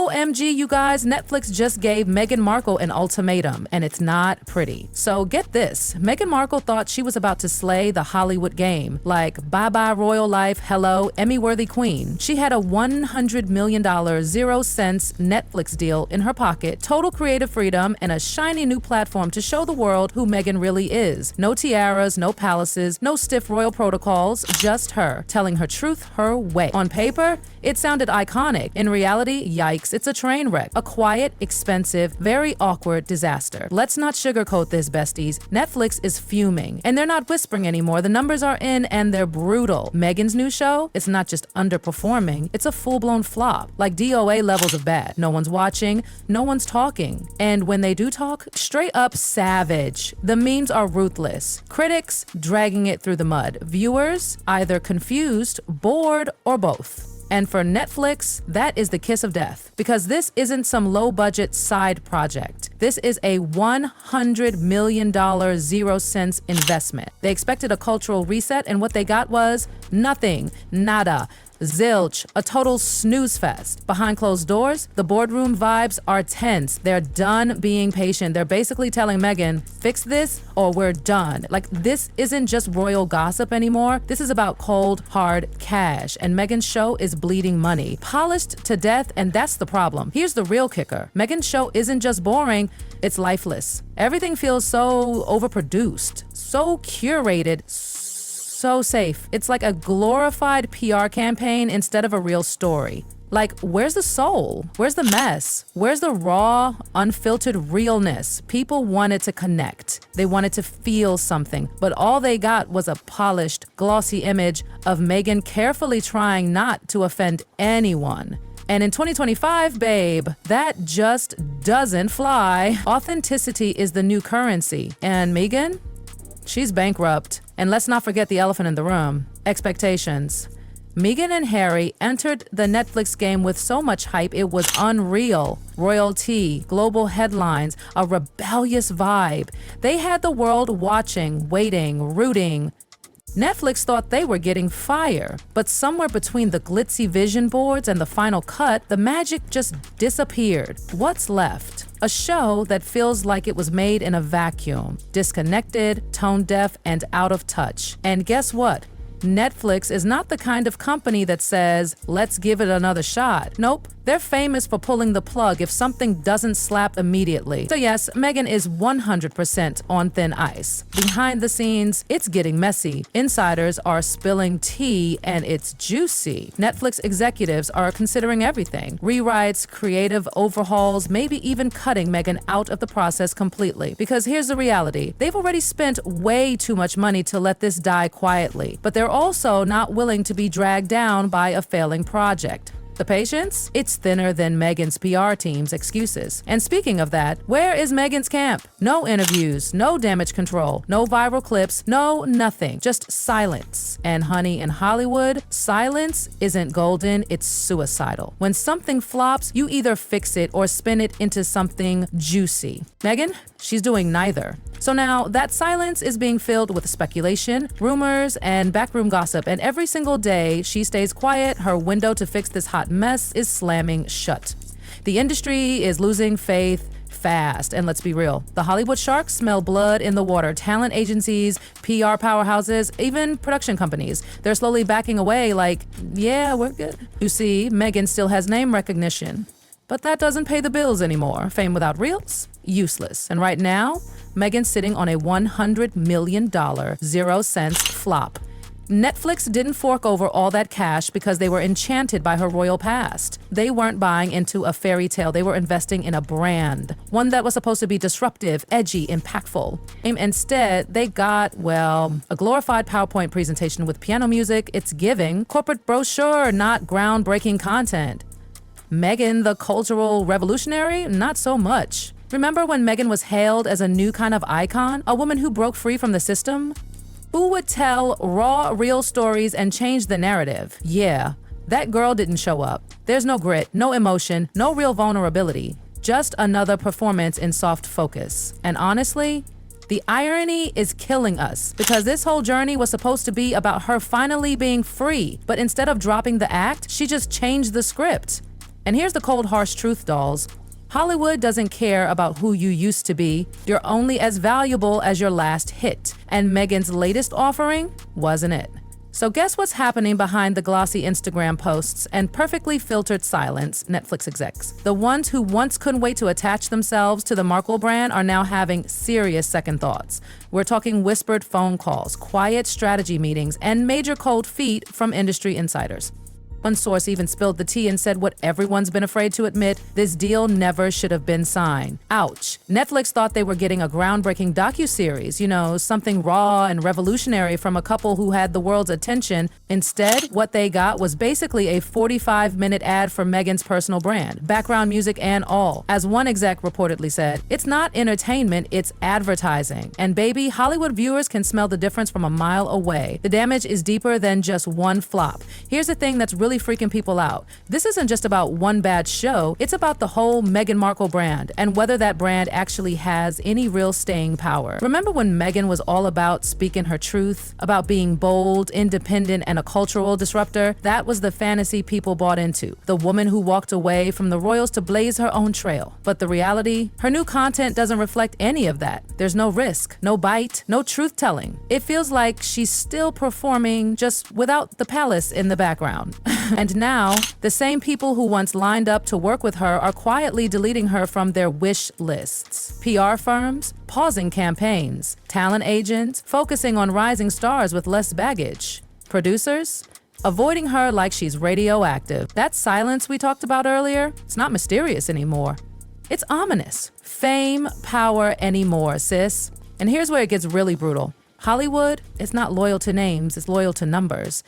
OMG, you guys, Netflix just gave Meghan Markle an ultimatum, and it's not pretty. So get this, Meghan Markle thought she was about to slay the Hollywood game, like bye-bye royal life, hello, Emmy-worthy queen. She had a $100 million 0-cents Netflix deal in her pocket, total creative freedom, and a shiny new platform to show the world who Meghan really is. No tiaras, no palaces, no stiff royal protocols, just her, telling her truth her way. On paper, it sounded iconic. In reality, yikes, it's a train wreck. A quiet, expensive, very awkward disaster. Let's not sugarcoat this, besties. Netflix is fuming, and they're not whispering anymore. The numbers are in, and they're brutal. Meghan's new show, it's not just underperforming, it's a full-blown flop. Like DOA levels of bad. No one's watching, no one's talking. And when they do talk, straight up savage. The memes are ruthless. Critics dragging it through the mud. Viewers either confused, bored, or both. And for Netflix, that is the kiss of death, because this isn't some low-budget side project. This is a $100 million 0-cents investment. They expected a cultural reset, and what they got was nothing, nada. Zilch, a total snooze fest. Behind closed doors, the boardroom vibes are tense. They're done being patient. They're basically telling Meghan, fix this or we're done. Like, this isn't just royal gossip anymore. This is about cold, hard cash. And Meghan's show is bleeding money. Polished to death, and that's the problem. Here's the real kicker. Meghan's show isn't just boring, it's lifeless. Everything feels so overproduced, so curated, so safe. It's like a glorified PR campaign instead of a real story. Like, where's the soul? Where's the mess? Where's the raw, unfiltered realness? People wanted to connect. They wanted to feel something, but all they got was a polished, glossy image of Meghan carefully trying not to offend anyone. And in 2025, babe, that just doesn't fly. Authenticity is the new currency. And Meghan? She's bankrupt. And let's not forget the elephant in the room, expectations. Meghan and Harry entered the Netflix game with so much hype it was unreal. Royalty, global headlines, a rebellious vibe. They had the world watching, waiting, rooting. Netflix thought they were getting fire, but somewhere between the glitzy vision boards and the final cut, the magic just disappeared. What's left? A show that feels like it was made in a vacuum, disconnected, tone-deaf, and out of touch. And guess what? Netflix is not the kind of company that says, let's give it another shot. Nope. They're famous for pulling the plug if something doesn't slap immediately. So yes, Meghan is 100% on thin ice. Behind the scenes, it's getting messy. Insiders are spilling tea and it's juicy. Netflix executives are considering everything. Rewrites, creative overhauls, maybe even cutting Meghan out of the process completely. Because here's the reality. They've already spent way too much money to let this die quietly. But they're also not willing to be dragged down by a failing project. The patience? It's thinner than Meghan's PR team's excuses. And speaking of that, where is Meghan's camp? No interviews, no damage control, no viral clips, no nothing, just silence. And honey, in Hollywood, silence isn't golden, it's suicidal. When something flops, you either fix it or spin it into something juicy. Meghan? She's doing neither. So now that silence is being filled with speculation, rumors, and backroom gossip, and every single day she stays quiet, her window to fix this hot mess is slamming shut. The industry is losing faith fast, and let's be real, the Hollywood sharks smell blood in the water. Talent agencies, PR powerhouses, even production companies, they're slowly backing away like, yeah, we're good. You see, Meghan still has name recognition, but that doesn't pay the bills anymore. Fame without reels? Useless. And right now, Meghan's sitting on a $100 million 0-cents flop. Netflix didn't fork over all that cash because they were enchanted by her royal past. They weren't buying into a fairy tale. They were investing in a brand, one that was supposed to be disruptive, edgy, impactful. Instead, they got, well, a glorified PowerPoint presentation with piano music. It's giving corporate brochure, not groundbreaking content. Meghan, the cultural revolutionary? Not so much. Remember when Meghan was hailed as a new kind of icon? A woman who broke free from the system? Who would tell raw, real stories and change the narrative? Yeah, that girl didn't show up. There's no grit, no emotion, no real vulnerability. Just another performance in soft focus. And honestly, the irony is killing us, because this whole journey was supposed to be about her finally being free. But instead of dropping the act, she just changed the script. And here's the cold, harsh truth, dolls. Hollywood doesn't care about who you used to be. You're only as valuable as your last hit. And Meghan's latest offering wasn't it. So guess what's happening behind the glossy Instagram posts and perfectly filtered silence, Netflix execs? The ones who once couldn't wait to attach themselves to the Markle brand are now having serious second thoughts. We're talking whispered phone calls, quiet strategy meetings, and major cold feet from industry insiders. One source even spilled the tea and said what everyone's been afraid to admit: this deal never should have been signed. Ouch. Netflix thought they were getting a groundbreaking docuseries, something raw and revolutionary from a couple who had the world's attention. Instead, what they got was basically a 45-minute ad for Meghan's personal brand, background music and all. As one exec reportedly said, it's not entertainment, it's advertising. And baby, Hollywood viewers can smell the difference from a mile away. The damage is deeper than just one flop. Here's the thing that's really freaking people out. This isn't just about one bad show, it's about the whole Meghan Markle brand and whether that brand actually has any real staying power. Remember when Meghan was all about speaking her truth, about being bold, independent, and a cultural disruptor? That was the fantasy people bought into. The woman who walked away from the royals to blaze her own trail. But the reality? Her new content doesn't reflect any of that. There's no risk, no bite, no truth-telling. It feels like she's still performing, just without the palace in the background. And now, the same people who once lined up to work with her are quietly deleting her from their wish lists. PR firms pausing campaigns, talent agents focusing on rising stars with less baggage, producers avoiding her like she's radioactive. That silence we talked about earlier, it's not mysterious anymore. It's ominous. Fame, power anymore, sis. And here's where it gets really brutal. Hollywood is not loyal to names, it's loyal to numbers.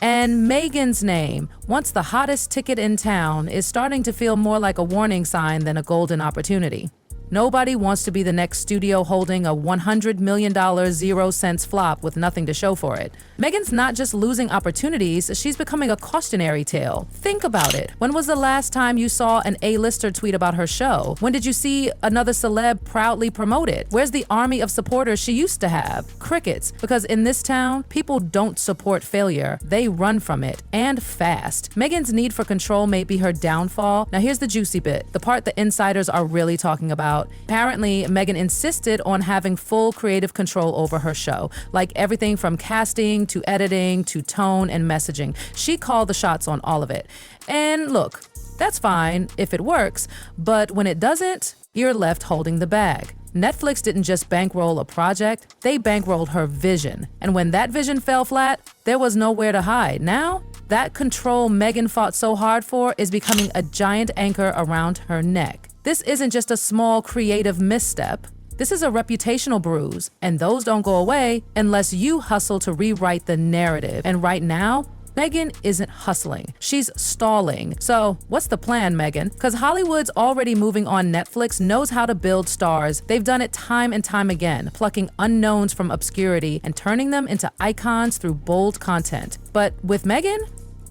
And Meghan's name, once the hottest ticket in town, is starting to feel more like a warning sign than a golden opportunity. Nobody wants to be the next studio holding a $100 million 0-cents flop with nothing to show for it. Meghan's not just losing opportunities, she's becoming a cautionary tale. Think about it. When was the last time you saw an A-lister tweet about her show? When did you see another celeb proudly promote it? Where's the army of supporters she used to have? Crickets. Because in this town, people don't support failure. They run from it, and fast. Meghan's need for control may be her downfall. Now here's the juicy bit, the part the insiders are really talking about. Apparently, Meghan insisted on having full creative control over her show, like everything from casting to editing to tone and messaging. She called the shots on all of it. And look, that's fine if it works, but when it doesn't, you're left holding the bag. Netflix didn't just bankroll a project, they bankrolled her vision. And when that vision fell flat, there was nowhere to hide. Now, that control Meghan fought so hard for is becoming a giant anchor around her neck. This isn't just a small creative misstep. This is a reputational bruise, and those don't go away unless you hustle to rewrite the narrative. And right now, Meghan isn't hustling. She's stalling. So what's the plan, Meghan? Because Hollywood's already moving on. Netflix knows how to build stars. They've done it time and time again, plucking unknowns from obscurity and turning them into icons through bold content. But with Meghan,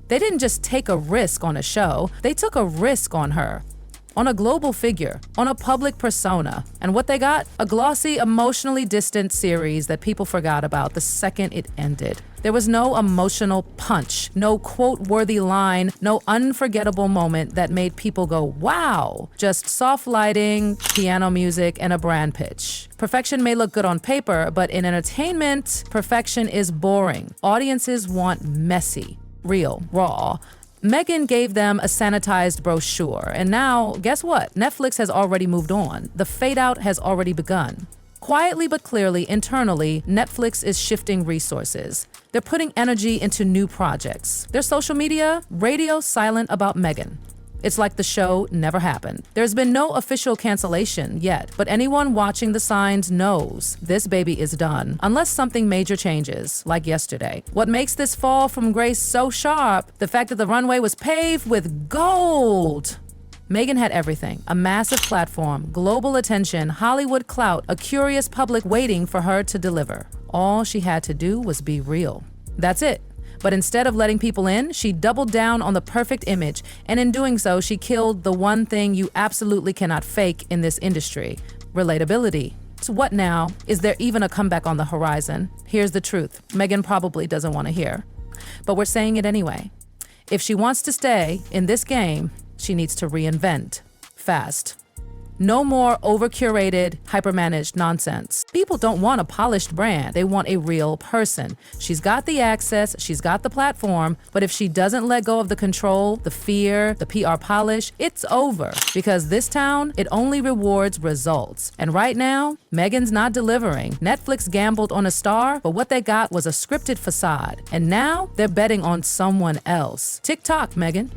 they didn't just take a risk on a show, they took a risk on her. On a global figure, on a public persona. And what they got? A glossy, emotionally distant series that people forgot about the second it ended. There was no emotional punch, no quote-worthy line, no unforgettable moment that made people go, wow. Just soft lighting, piano music, and a brand pitch. Perfection may look good on paper, but in entertainment, perfection is boring. Audiences want messy, real, raw. Meghan gave them a sanitized brochure, and now, guess what? Netflix has already moved on. The fade-out has already begun. Quietly but clearly, internally, Netflix is shifting resources. They're putting energy into new projects. Their social media, radio silent about Meghan. It's like the show never happened. There's been no official cancellation yet, but anyone watching the signs knows this baby is done, unless something major changes, like yesterday. What makes this fall from grace so sharp? The fact that the runway was paved with gold. Meghan had everything: a massive platform, global attention, Hollywood clout, a curious public waiting for her to deliver. All she had to do was be real. That's it. But instead of letting people in, she doubled down on the perfect image, and in doing so, she killed the one thing you absolutely cannot fake in this industry: relatability. So what now? Is there even a comeback on the horizon? Here's the truth. Meghan probably doesn't want to hear, but we're saying it anyway. If she wants to stay in this game, she needs to reinvent fast. No more over-curated, hyper-managed nonsense. People don't want a polished brand. They want a real person. She's got the access, she's got the platform, but if she doesn't let go of the control, the fear, the PR polish, it's over. Because this town, it only rewards results. And right now, Meghan's not delivering. Netflix gambled on a star, but what they got was a scripted facade. And now, they're betting on someone else. Tick-tock, Meghan.